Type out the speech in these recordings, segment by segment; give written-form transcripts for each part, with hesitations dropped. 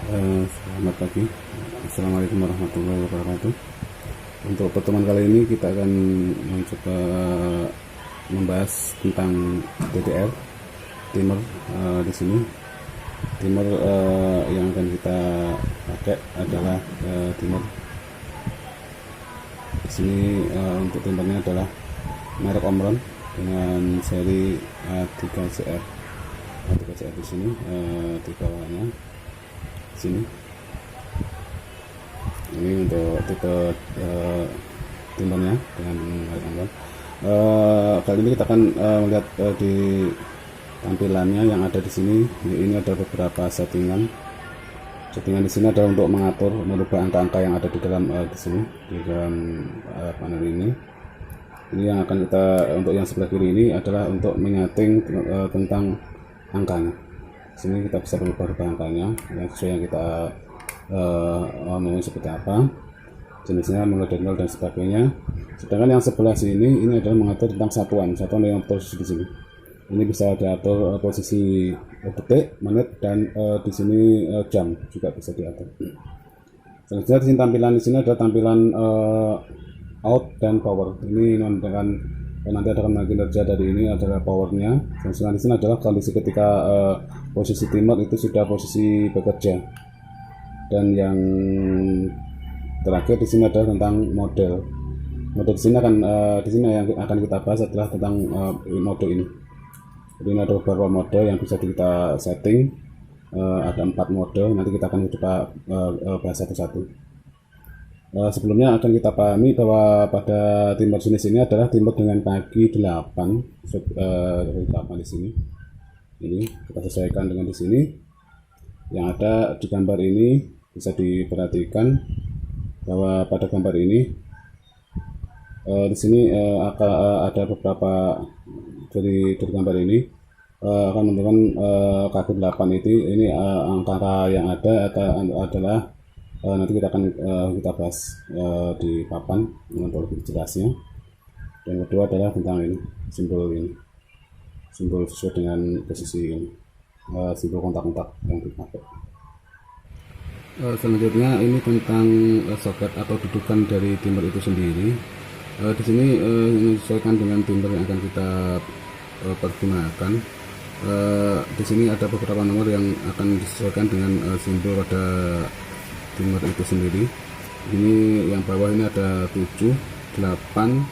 Selamat pagi. Assalamualaikum warahmatullahi wabarakatuh. Untuk pertemuan kali ini kita akan mencoba membahas tentang DDR timer. Di sini timer yang akan kita pakai adalah timer. Di sini untuk timernya adalah merek Omron dengan seri A3CR. A3CR di sini di bawahnya. Sini ini untuk tipe timernya dengan merek Omron. Kali ini kita akan melihat di tampilannya yang ada di sini. Ini ada beberapa settingan di sini adalah untuk mengatur merubah angka-angka yang ada di dalam di sini di dalam panel ini. Ini yang akan kita untuk yang sebelah kiri ini adalah untuk menyeting tentang angkanya. Di sini kita bisa berubah angkanya yang sesuai yang kita mau seperti apa, jenisnya mulai dari 0 dan sebagainya. Sedangkan yang sebelah sini ini adalah mengatur tentang satuan yang posisi di sini. Ini bisa diatur posisi detik, menit, dan di sini jam juga bisa diatur. Selanjutnya di sini tampilan di sini ada tampilan out dan power. Ini menentukan nanti ada kinerja dari ini adalah powernya. Dan di sini adalah kondisi ketika posisi timer itu sudah posisi bekerja. Dan yang terakhir di sini adalah tentang model. Model di sini akan di sini yang akan kita bahas adalah tentang mode ini. Jadi ini ada beberapa mode yang bisa kita setting. Ada 4 mode. Nanti kita akan bahas satu-satu. Sebelumnya akan kita pahami bahwa pada timer jenis ini adalah timer dengan kaki 8 di sini. Ini kita sesuaikan dengan di sini. Yang ada di gambar ini bisa diperhatikan bahwa pada gambar ini di sini ada beberapa dari gambar ini akan menentukan kaki 8 itu. Ini angka yang ada adalah nanti kita akan kita bahas di papan untuk lebih jelasnya. Dan kedua adalah tentang ini simbol sesuai dengan posisi ini, simbol kontak-kontak yang dipakai. Selanjutnya ini tentang soket atau dudukan dari timer itu sendiri. Di sini menyesuaikan dengan timer yang akan kita pergunakan. Di sini ada beberapa nomor yang akan disesuaikan dengan simbol pada timer itu sendiri. Ini yang bawah ini ada 7, 8,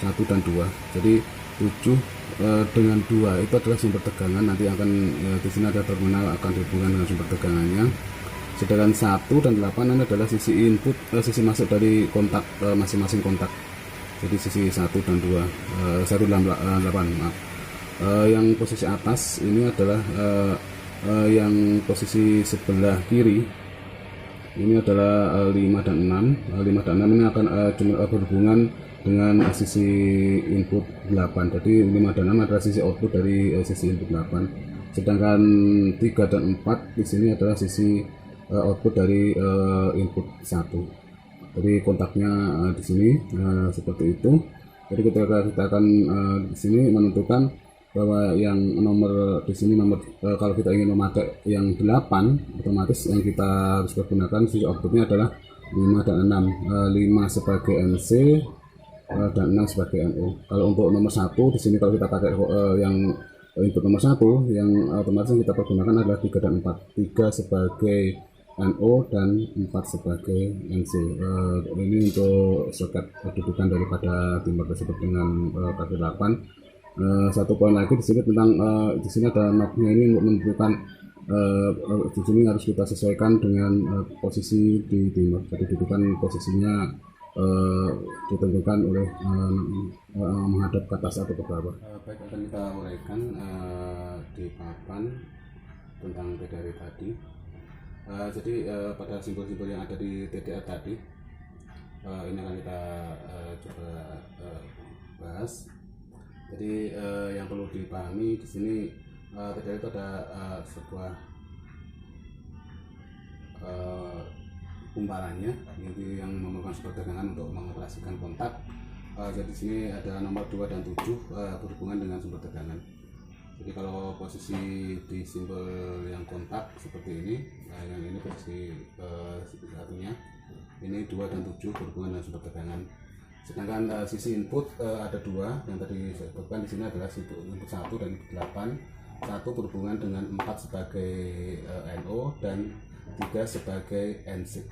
1 dan 2. Jadi 7 dengan 2 itu adalah sumber tegangan. Nanti akan di sini ada terminal akan dihubungkan dengan sumber tegangannya. Sedangkan 1 dan 8 ini adalah sisi input, sisi masuk dari kontak masing-masing kontak. Jadi sisi 1 dan 2, 1 dan 8 maaf. Yang posisi atas ini adalah yang posisi sebelah kiri. Ini adalah 5 dan 6. 5 dan 6 ini akan berhubungan dengan sisi input 8. Jadi 5 dan 6 adalah sisi output dari sisi input 8. Sedangkan 3 dan 4 di sini adalah sisi output dari input 1. Jadi kontaknya di sini seperti itu. Jadi ketika kita akan di sini menentukan bahwa yang nomor di sini kalau kita ingin memakai yang 8, otomatis yang kita harus pergunakan sisi outputnya adalah 5 dan 6. 5 sebagai NC dan 6 sebagai NO. Kalau untuk nomor 1 di sini kalau kita pakai yang input nomor 1, yang otomatis yang kita pergunakan adalah 3 dan 4. 3 sebagai NO dan 4 sebagai NC. Ini untuk soket kedudukan daripada timer tersebut dengan kaki 8. Satu poin lagi di sini tentang di sini ada knobnya ini untuk menentukan di sini harus kita sesuaikan dengan posisi di timer. Jadi dudukan posisinya ditentukan oleh menghadap ke atas atau ke bawah. Baik, akan kita uraikan di papan tentang TDR tadi. Jadi pada simbol-simbol yang ada di TDR tadi ini akan kita coba bahas. Jadi yang perlu dipahami di sini TDR itu ada sebuah kumparannya yang memerlukan sumber tegangan untuk mengoperasikan kontak. Jadi di sini ada nomor 2 dan 7 berhubungan dengan sumber tegangan. Jadi kalau posisi di simbol yang kontak seperti ini, nah yang ini posisi satunya. Ini 2 dan 7 berhubungan dengan sumber tegangan. Sedangkan sisi input ada 2 yang tadi saya sebutkan. Di sini adalah input 1 dan input 8. 1 berhubungan dengan 4 sebagai NO dan 3 sebagai NC,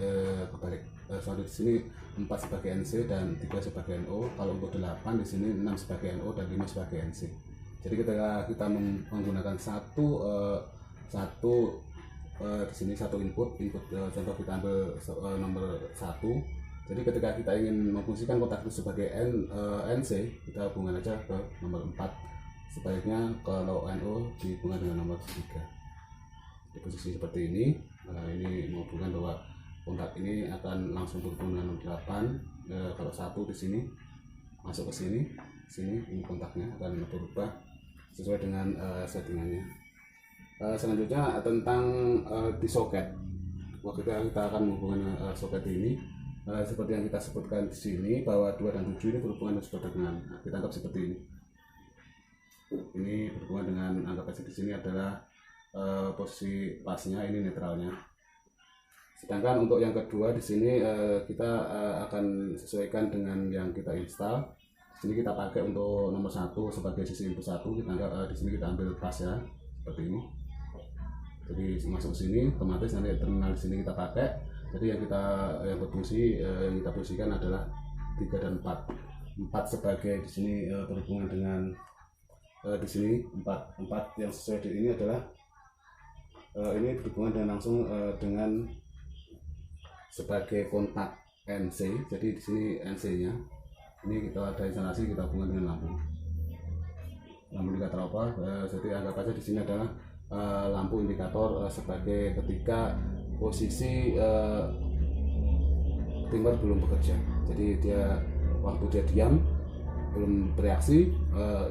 di sini 4 sebagai NC dan 3 sebagai NO. Kalau untuk 8 di sini 6 sebagai NO dan 5 sebagai NC. Jadi ketika kita menggunakan satu di sini satu input contoh kita ambil nomor 1. Jadi ketika kita ingin memfungsikan kontak itu sebagai NC, kita hubungan aja ke nomor 4. Sebaliknya kalau NO dihubungkan dengan nomor 3. Di posisi seperti ini, ini menghubungkan bahwa kontak ini akan langsung berhubungan dengan nomor 8. Kalau 1 di sini masuk ke sini, ini kontaknya akan berubah sesuai dengan settingannya. Selanjutnya tentang di soket. Waktu kita akan menghubungkan soket ini seperti yang kita sebutkan di sini bahwa 2 dan 7 ini berhubungan dengan sumber tegangan. Nah, kita anggap seperti ini. Ini berhubungan dengan, anggap aja di sini adalah posisi pasnya, ini netralnya. Sedangkan untuk yang kedua di sini kita akan sesuaikan dengan yang kita install. Di sini kita pakai untuk nomor 1 sebagai sisi input 1. Kita anggap di sini kita ambil pas ya, seperti ini. Jadi masuk ke sini, otomatis nanti terminal di sini kita pakai. Jadi yang berfungsi yang kita fungsikan adalah 3 dan 4. 4 sebagai di sini berhubungan dengan di sini 4 yang sesuai di ini adalah ini berhubungan dengan langsung dengan sebagai kontak NC. Jadi di sini NC-nya ini kita ada instalasi, kita hubungkan dengan lampu indikator apa. Jadi anggap aja di sini adalah lampu indikator sebagai ketika posisi timer belum bekerja. Jadi waktu dia diam belum bereaksi,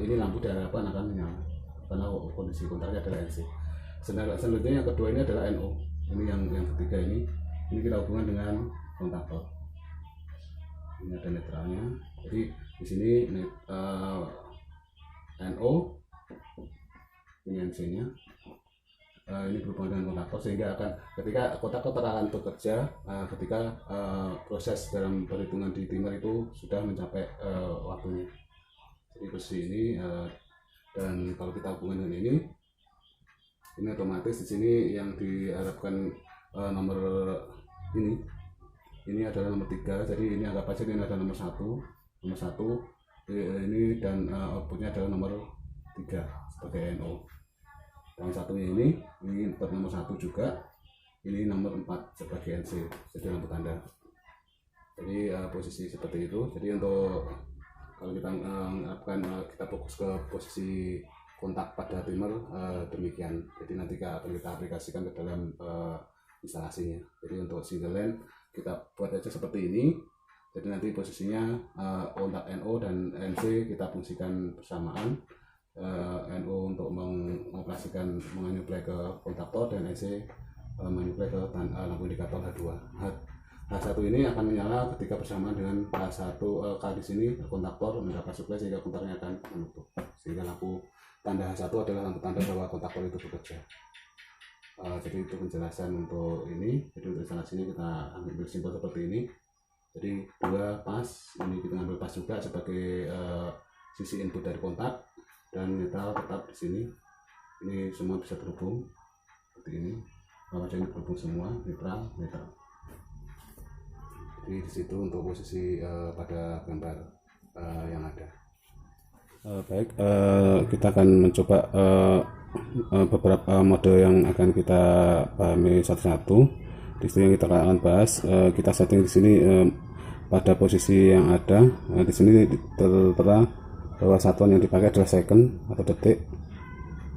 ini lampu diharapkan akan menyala karena kondisi kontaknya adalah NC. Selanjutnya yang kedua ini adalah NO. Ini yang ketiga ini kita hubungan dengan kontaktor. Ini ada netralnya. Jadi di sini NO, ini NC-nya. Ini berhubungan dengan kontaktor sehingga akan ketika kontaktor akan bekerja ketika proses dalam perhitungan di timer itu sudah mencapai waktunya. Jadi posisi ini dan kalau kita hubungan dengan ini otomatis di sini yang diharapkan nomor ini adalah nomor 3. Jadi ini anggap aja ini ada nomor 1 ini dan outputnya adalah nomor 3 sebagai NO. Yang satunya ini input nomor 1 juga, ini nomor 4 sebagai NC, jadi lampu tanda. Jadi posisi seperti itu. Jadi untuk kalau kita kita fokus ke posisi kontak pada timer demikian. Jadi nanti akan kita aplikasikan ke dalam instalasinya. Jadi untuk single line kita buat aja seperti ini. Jadi nanti posisinya kontak NO dan NC kita fungsikan bersamaan. NO untuk mengoperasikan menyuplai ke kontaktor dan NC menyuplai ke lampu indikator H2. H1 ini akan menyala ketika bersamaan dengan H1 di sini kontaktor mendapat suplai sehingga kontaknya akan menutup. Sehingga lampu tanda H1 adalah lampu tanda bahwa kontaktor itu bekerja. Jadi itu penjelasan untuk ini. Jadi untuk instalasinya kita ambil simpel seperti ini. Jadi 2 pas, ini kita ambil pas juga sebagai sisi input dari kontak. Dan netral tetap di sini. Ini semua bisa terhubung seperti ini. Apa ini berhubung semua, netral. Jadi di situ untuk posisi pada gambar yang ada. Baik, kita akan mencoba beberapa mode yang akan kita pahami satu-satu. Di sini yang kita akan bahas, kita setting di sini pada posisi yang ada. Di sini tertera bahwa satuan yang dipakai adalah second atau detik,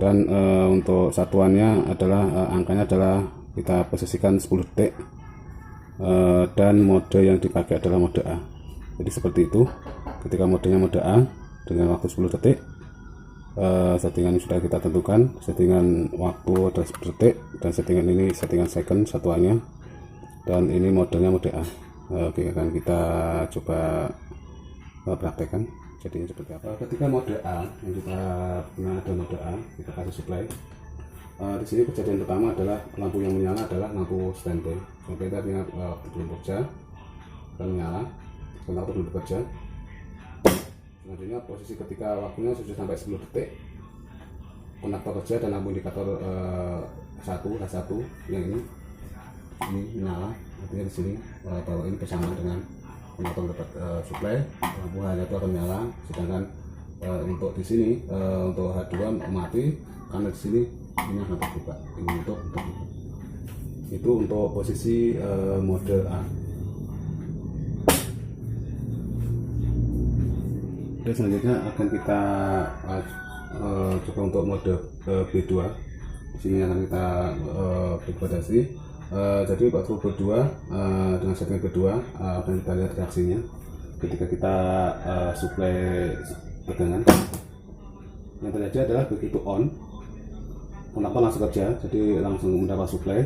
dan untuk satuannya adalah angkanya adalah kita posisikan 10 detik, dan mode yang dipakai adalah mode A. Jadi seperti itu. Ketika modenya mode A dengan waktu 10 detik, settingan sudah kita tentukan. Settingan waktu adalah 10 detik dan settingan ini settingan second satuannya, dan ini modenya mode A. Oke, akan kita coba praktekkan jadinya seperti apa. Ketika mode A yang kita punya ada mode A, kita kasih supply Di sini kejadian pertama adalah lampu yang menyala adalah lampu standby. Sampai tadi belum bekerja, akan menyala. Kontaktor belum bekerja. Selanjutnya posisi ketika waktunya sudah sampai 10 detik, kontaktor kerja dan lampu indikator H1 yang ini menyala. Artinya di sini bahwa ini bersamaan dengan kontaktor dapat suplai, lampu H1 akan menyala. Sedangkan untuk di sini untuk H2 mati karena di sini ini akan terbuka. Ini untuk terbuka. Itu untuk posisi mode A. Dan selanjutnya akan kita coba untuk mode B2. Di sini akan kita degradasi. Jadi waktu B2 dengan setting B2 akan kita lihat reaksinya ketika kita suplai tegangan. Yang terjadi adalah begitu on, kontaktor langsung kerja, jadi langsung mendapat suplai.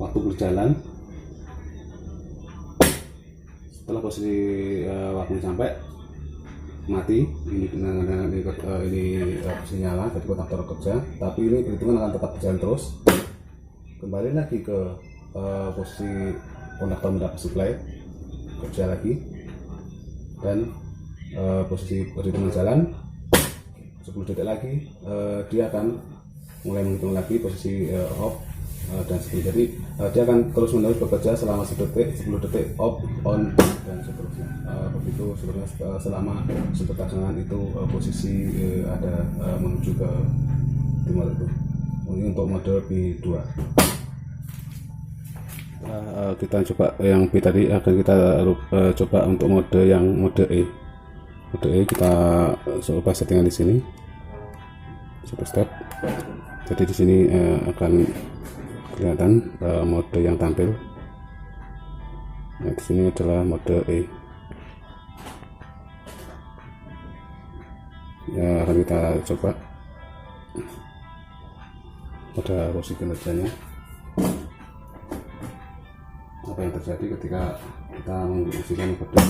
Waktu berjalan, setelah posisi waktunya sampai, mati. Ini posisi nyala, jadi kontaktor kerja. Tapi ini perhitungan akan tetap berjalan terus. Kembali lagi ke posisi kontaktor mendapat suplai, kerja lagi, dan posisi perhitungan jalan 10 detik lagi, dia akan mulai menghitung lagi posisi off dan seterusnya. Jadi dia akan terus menerus bekerja selama 10 detik off, on, dan seterusnya. Begitu sebenarnya selama sumber tegangan itu posisi ada menuju ke timur itu. Ini untuk mode B2. Kita coba yang B tadi, akan kita coba untuk mode yang mode E. Mode E kita coba settingan di sini. Satu step. Jadi di sini akan kelihatan mode yang tampil. Nah, di sini adalah mode E. Ya, akan kita coba pada posisi kinerjanya. Apa yang terjadi ketika kita menggunakan mode.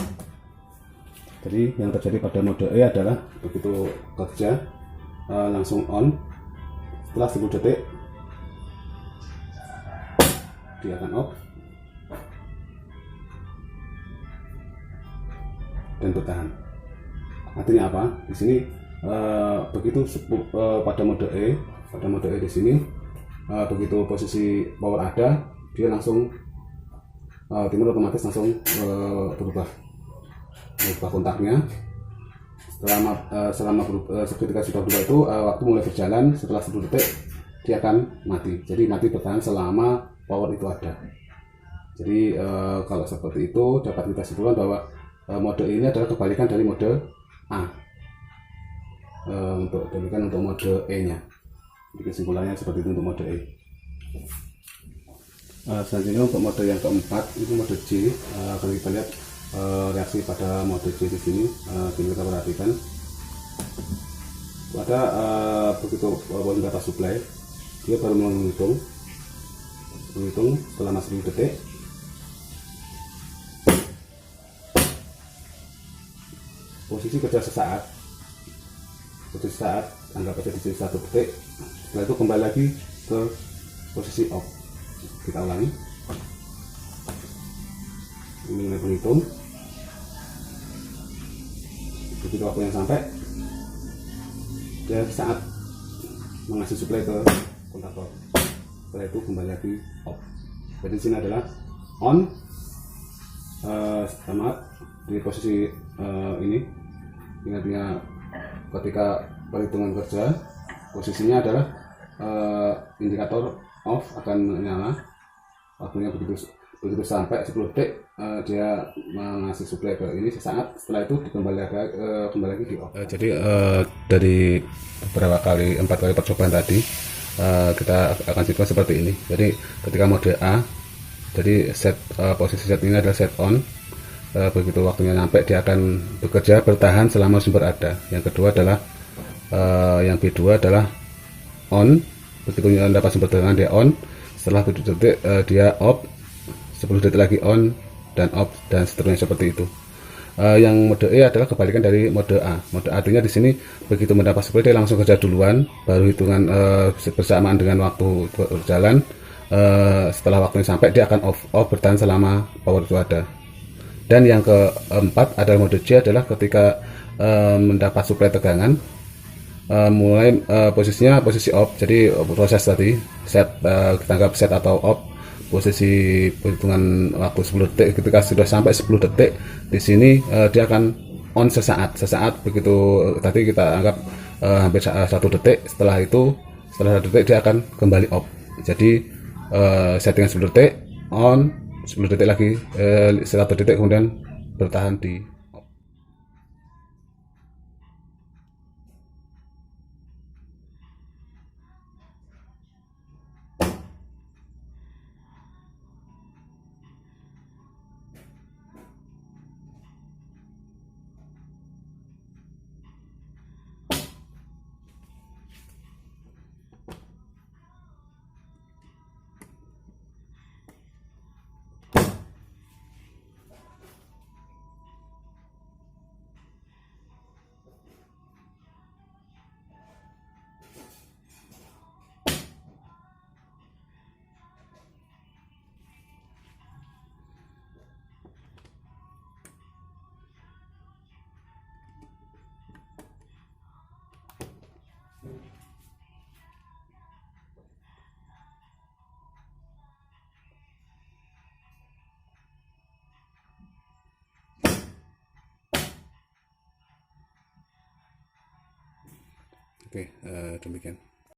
Jadi yang terjadi pada mode E adalah begitu kerja langsung on, setelah 10 detik dia akan off dan bertahan. Artinya apa? Di sini begitu pada mode E di sini begitu posisi power ada, dia langsung timer otomatis langsung berubah kontaknya. Selama ketika sudah berubah itu waktu mulai berjalan, setelah 10 detik dia akan mati. Jadi mati bertahan selama power itu ada. Jadi kalau seperti itu dapat kita simpulkan bahwa mode ini adalah kebalikan dari mode A. Demikian untuk mode E nya. Jadi kesimpulannya seperti itu untuk mode E. Selanjutnya untuk mode yang keempat itu mode J. Akan kita lihat reaksi pada mode J di sini. Kita perhatikan pada begitu volume data supply, dia baru menghitung selama 10 detik. Posisi kerja sesaat, anggap aja di sini 1 detik. Setelah itu kembali lagi ke posisi off. Kita ulangi. Ini mulai menghitung. Begitu waktu yang sampai, dia saat mengasih suplai ke kontaktor. Setelah itu kembali lagi off. Jadi di sini adalah on, di posisi ini. Ingatnya ketika perhitungan kerja, posisinya adalah indikator off akan menyala. Waktunya begitu sampai 10 detik dia mengasih suplai ke ini sesaat. Setelah itu kembali lagi di off. Jadi dari beberapa kali 4 kali percobaan tadi kita akan simpulkan seperti ini. Jadi ketika mode A, jadi posisi set ini adalah set on. Begitu waktunya sampai dia akan bekerja bertahan selama sumber ada. Yang kedua adalah yang B2 adalah on. Begitu dapat sumber tegangan dia on. Setelah 7 detik dia off, 10 detik lagi on dan off, dan seterusnya seperti itu. Yang mode E adalah kebalikan dari mode A. Mode A artinya di sini begitu mendapat supply dia langsung kerja duluan, baru hitungan bersamaan dengan waktu berjalan. Setelah waktunya sampai dia akan off bertahan selama power itu ada. Dan yang keempat adalah mode C, adalah ketika mendapat suplai tegangan, mulai posisinya posisi off. Jadi proses tadi set, kita anggap set atau off, posisi perhitungan waktu 10 detik. Ketika sudah sampai 10 detik di sini dia akan on sesaat begitu. Tadi kita anggap hampir 1 detik. Setelah 1 detik dia akan kembali off. Jadi settingan 10 detik on, 10 detik lagi 1 detik kemudian bertahan di off. Oke, demikian.